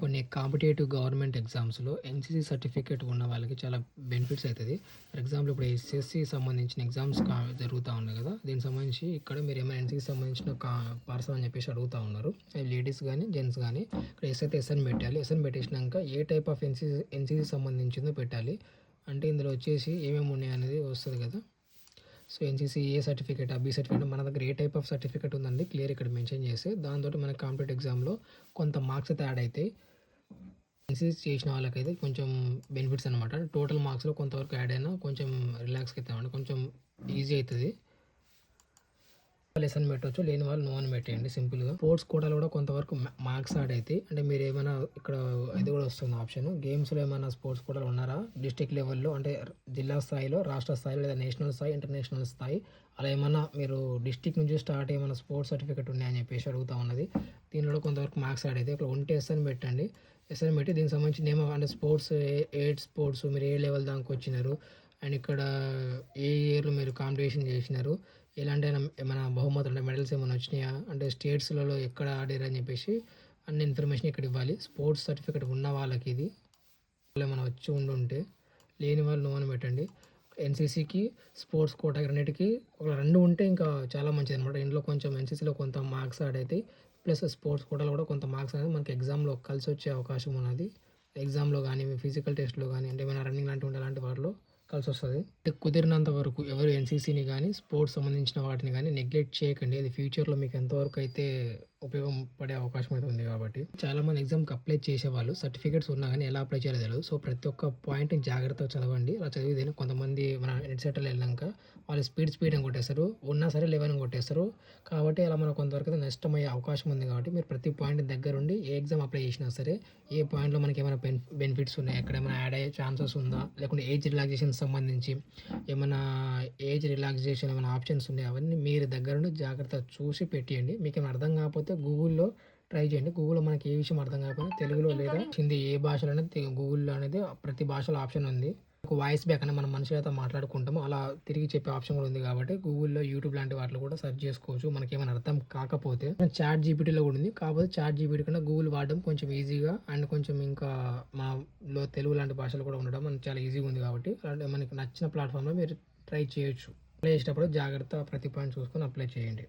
కొన్ని competitive government ఎగ్జామ్స్‌లో NCC certificate ఉన్న వాళ్ళకి చాలా బెనిఫిట్స్ అయితది. ఫర్ ఎగ్జాంపుల్ ఇప్పుడు ఎస్ఎస్‌సి సంబంధించిన ఎగ్జామ్స్ జరుగుతా ఉన్నాయి కదా! దీనికి సంబంధించి ఇక్కడ మీరు ఏమైనా ఎన్‌సీసీ సంబంధించిన పర్సన్ అని చెప్పేసి అడుగుతా ఉన్నారు. అవి లేడీస్ గానీ, జెంట్స్ గానీ ఇక్కడ ఎస్ అయితే ఎస్ అని పెట్టాలి. ఎస్ అని పెట్టేసినాక ఏ టైప్ ఆఫ్ ఎన్‌సీసీ సంబంధించిందో పెట్టాలి. అంటే ఇందులో వచ్చేసి ఏమేమి ఉన్నాయనేది వస్తది కదా! సో ఎన్‌సీసీ ఏ సర్టిఫికేటా, బి సర్టిఫికేటా మన దగ్గర ఏ టైప్ ఆఫ్ సర్టిఫికేట్ ఉందండి క్లియర్ ఇక్కడ మెన్షన్ చేసి దాంతోటి మనకి కాంపిటేటివ్ ఎగ్జామ్‌లో కొంత మార్క్స్ అయితే యాడ్ అయితాయి. ఎన్‌సీసీ చేసిన వాళ్ళకైతే కొంచెం బెనిఫిట్స్ అనమాట. టోటల్ మార్క్స్‌లో కొంతవరకు యాడ్ అయినా కొంచెం రిలాక్స్‌గా అవుతామండి. కొంచెం ఈజీ అయితది. లెసన్ పెట్టొచ్చు. లేని వాళ్ళు నో అని పెట్టేయండి సింపుల్‌గా. స్పోర్ట్స్ కోటాలో కూడా కొంతవరకు మార్క్స్ యాడ్ అయితాయి. అంటే మీరు ఏమైనా ఇక్కడ ఇది కూడా వస్తుంది ఆప్షన్. గేమ్స్‌లో ఏమైనా స్పోర్ట్స్ కోటాలో ఉన్నారా? డిస్ట్రిక్ట్ లెవెల్‌లో అంటే జిల్లా స్థాయిలో, రాష్ట్ర స్థాయిలో లేదా నేషనల్ స్థాయి, ఇంటర్నేషనల్ స్థాయి అలా ఏమన్నా మీరు డిస్ట్రిక్ట్ నుంచి స్టార్ట్ ఏమైనా స్పోర్ట్స్ సర్టిఫికేట్ ఉన్నాయని చెప్పేసి అడుగుతా ఉన్నది. దీనిలో కొంతవరకు మార్క్స్ యాడ్ అయితాయి. ఇక్కడ ఉంటే ఎస్ అని పెట్టండి. ఎస్ అని పెట్టి దీనికి సంబంధించి నేమ్ అంటే స్పోర్ట్స్ ఏ స్పోర్ట్స్ మీరు ఏ లెవెల్ దాకా వచ్చినారు అండ్ ఇక్కడ ఏ ఇయర్‌లో మీరు కాంపిటీషన్ చేసినారు ఎలాంటి ఏమైనా బహుమతులు అంటే మెడల్స్ ఏమైనా వచ్చినాయా అంటే స్టేట్స్‌లలో ఎక్కడ ఆడారు అని చెప్పేసి అన్ని ఇన్ఫర్మేషన్ ఇక్కడ ఇవ్వాలి. స్పోర్ట్స్ సర్టిఫికేట్ ఉన్న వాళ్ళకి ఇది ఏమైనా వచ్చి ఉండుంటే లేని వాళ్ళు నో అని పెట్టండి. ఎన్‌సీసీకి స్పోర్ట్స్ కోటా రెండిటికి ఒక 2 ఉంటే ఇంకా చాలా మంచిదనమాట. ఇందులో కొంచెం ఎన్‌సీసీలో కొంత మార్క్స్ యాడ్ అయితాయి. ప్లస్ స్పోర్ట్స్ కోటాలో కూడా కొంత మార్క్స్ అనేది మనకి ఎగ్జామ్‌లో కలిసొచ్చే అవకాశం ఉన్నది. ఎగ్జామ్‌లో గానీ, ఫిజికల్ టెస్ట్‌లో గానీ అంటే ఏమైనా రన్నింగ్ లాంటివి ఉంటే అలాంటి వాటిలో కలిసొస్తది. కుదిరినంత వరకు ఎవరు ఎన్‌సీసీని గానీ, స్పోర్ట్స్ సంబంధించిన వాటిని గానీ నెగ్లెక్ట్ చేయకండి. అది ఫ్యూచర్‌లో మీకు ఎంతవరకు అయితే ఉపయోగం పడే అవకాశం అయితే ఉంది కాబట్టి. చాలామంది ఎగ్జామ్‌కి అప్లై చేసేవాళ్ళు సర్టిఫికేట్స్ ఉన్నా గానీ ఎలా అప్లై చేయాలో తెలవదు. సో, ప్రతి ఒక్క పాయింట్‌ని జాగ్రత్తగా చదవండి. అలా చదివితేనే కొంతమంది మన నెట్ సెంటర్‌లో ఎళ్ళినంక వాళ్ళు స్పీడ్ అని కొట్టేస్తారు. ఉన్నా సరే లేవని కొట్టేస్తారు. కాబట్టి అలా మనకు కొంతవరకు అయితే నష్టమయ్యే అవకాశం ఉంది కాబట్టి మీరు ప్రతి పాయింట్ దగ్గరుండి ఏ ఎగ్జామ్ అప్లై చేసినా సరే ఏ పాయింట్‌లో మనకేమైనా బెనిఫిట్స్ ఉన్నాయా? ఎక్కడేమైనా యాడ్ అయ్యే ఛాన్సెస్ ఉందా? లేకుంటే ఏజ్ రిలాక్సేషన్‌కి సంబంధించి ఏమన్నా ఏజ్ రిలాక్సేషన్ ఏమైనా ఆప్షన్స్ ఉన్నాయా? అవన్నీ మీరు దగ్గరుండి జాగ్రత్తగా చూసి పెట్టియండి. మీకేమైనా అర్థం కాకపోతే గూగుల్‌లో ట్రై చేయండి. గూగుల్‌లో మనకి ఏ విషయం అర్థం కాకపోయినా తెలుగులో లేదా హిందీ ఏ భాషలో అనేది గూగుల్‌లో అనేది ప్రతి భాషలో ఆప్షన్ ఉంది. వాయిస్ బ్యాక్ అని మనం మనుషులతో మాట్లాడుకుంటాము. అలా తిరిగి చెప్పే ఆప్షన్ కూడా ఉంది కాబట్టి గూగుల్‌లో, యూట్యూబ్ లాంటి వాటిలో కూడా సెర్చ్ చేసుకోవచ్చు. మనకేమైనా అర్థం కాకపోతే చాట్ జీపీటీలో కూడా ఉంది. కాకపోతే చాట్ జీపీటీ కన్నా గూగుల్ వాడడం కొంచెం ఈజీగా అండ్ కొంచెం ఇంకా మనలో తెలుగు లాంటి భాషలు కూడా ఉండడం మనకు చాలా ఈజీగా ఉంది కాబట్టి అలాంటి మనకి నచ్చిన ప్లాట్‌ఫామ్‌లో మీరు ట్రై చేయొచ్చు. అప్లై చేసేటప్పుడు జాగ్రత్త ప్రతి పాయింట్ చూసుకొని అప్లై చేయండి.